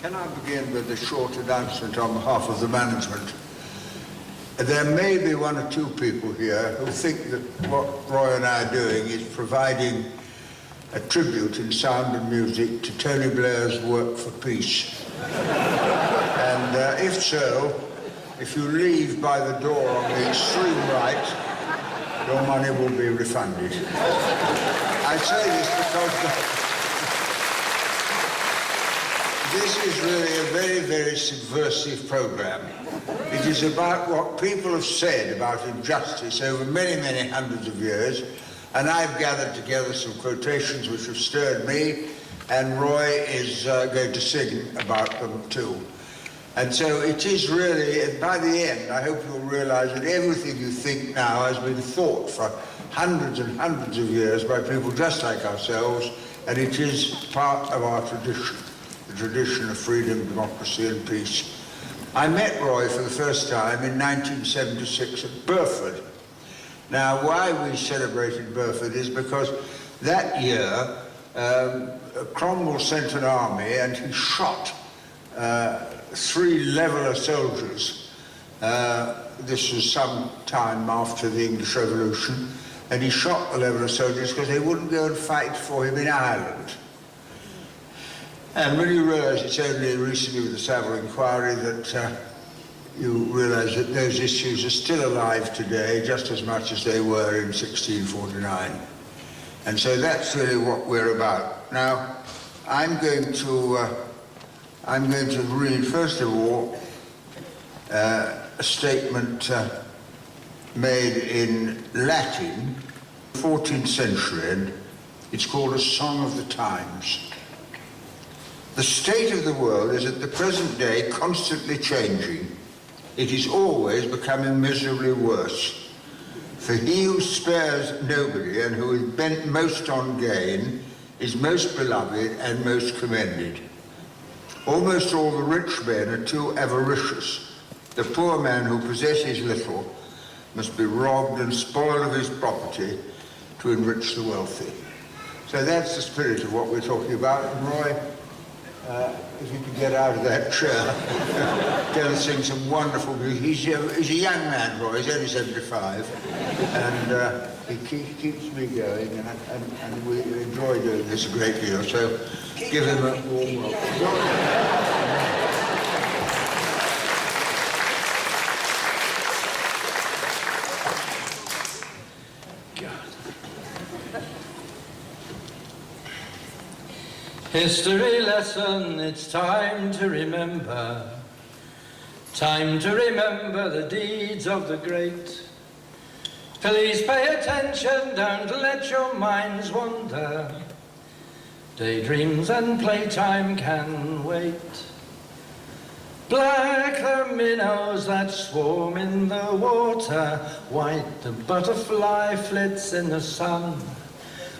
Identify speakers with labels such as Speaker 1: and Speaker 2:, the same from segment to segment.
Speaker 1: Can I begin with a short announcement on behalf of the management? There may be one or two people here who think that what Roy and I are doing is providing a tribute in sound and music to Tony Blair's work for peace. And if so, if you leave by the door on the extreme right, your money will be refunded. I say this because this is really a very, very subversive program. It is about what people have said about injustice over many, many hundreds of years, and I've gathered together some quotations which have stirred me, and Roy is going to sing about them too. And so it is really, and by the end, I hope you'll realise that everything you think now has been thought for hundreds and hundreds of years by people just like ourselves, and it is part of our tradition. Tradition of freedom, democracy and peace. I met Roy for the first time in 1976 at Burford. Now, why we celebrated Burford is because that year Cromwell sent an army and he shot 3 Leveller soldiers. This was some time after the English Revolution, and he shot the Leveller soldiers because they wouldn't go and fight for him in Ireland. And when you realise it's only recently with the Savile inquiry that you realise that those issues are still alive today just as much as they were in 1649. And so that's really what we're about. Now, I'm going to read, first of all, a statement made in Latin, 14th century, and it's called A Song of the Times. The state of the world is at the present day constantly changing. It is always becoming miserably worse. For he who spares nobody and who is bent most on gain is most beloved and most commended. Almost all the rich men are too avaricious. The poor man who possesses little must be robbed and spoiled of his property to enrich the wealthy. So that's the spirit of what we're talking about. And Roy, if you could get out of that chair, go and sing some wonderful music. He's a young man, Roy, he's only 75, and he keeps me going, and we enjoy doing this a great deal, so give him a warm welcome.
Speaker 2: History lesson, it's time to remember the deeds of the great. Please pay attention, don't let your minds wander. Daydreams and playtime can wait. Black the minnows that swarm in the water, white the butterfly flits in the sun.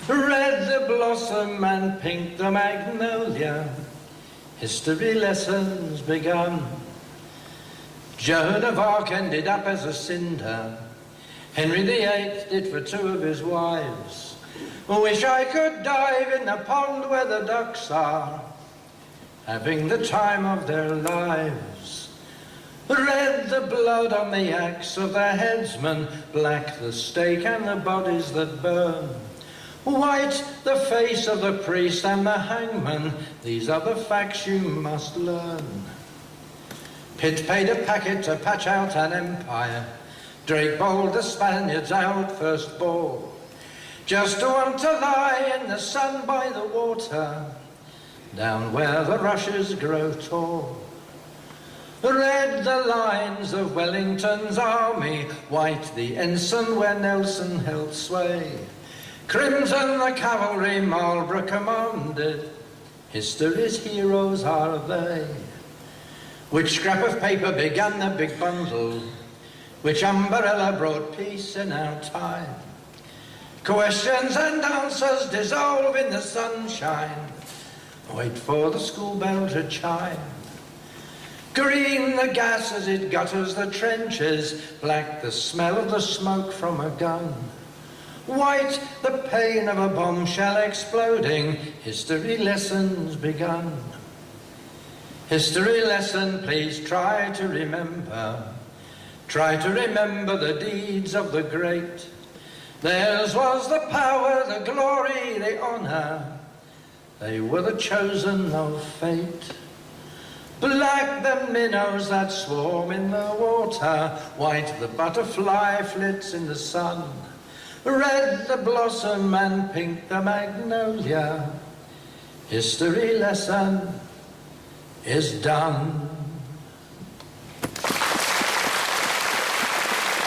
Speaker 2: Red the blossom and pink the magnolia, history lessons begun. Joan of Arc ended up as a cinder, Henry VIII did for 2 of his wives. Wish I could dive in the pond where the ducks are, having the time of their lives. Red the blood on the axe of the headsman, black the stake and the bodies that burn. White the face of the priest and the hangman, these are the facts you must learn. Pitt paid a packet to patch out an empire, Drake bowled the Spaniards out first ball, just to want to lie in the sun by the water, down where the rushes grow tall. Red the lines of Wellington's army, white the ensign where Nelson held sway. Crimson the cavalry Marlborough commanded, history's heroes are they. Which scrap of paper began the big bundle? Which umbrella brought peace in our time? Questions and answers dissolve in the sunshine. Wait for the school bell to chime. Green the gas as it gutters the trenches, black the smell of the smoke from a gun. White the pain of a bombshell exploding, history lessons begun. History lesson, please try to remember. Try to remember the deeds of the great. Theirs was the power, the glory, the honour. They were the chosen of fate. Black the minnows that swarm in the water, white the butterfly flits in the sun, red the blossom and pink the magnolia. History lesson is done.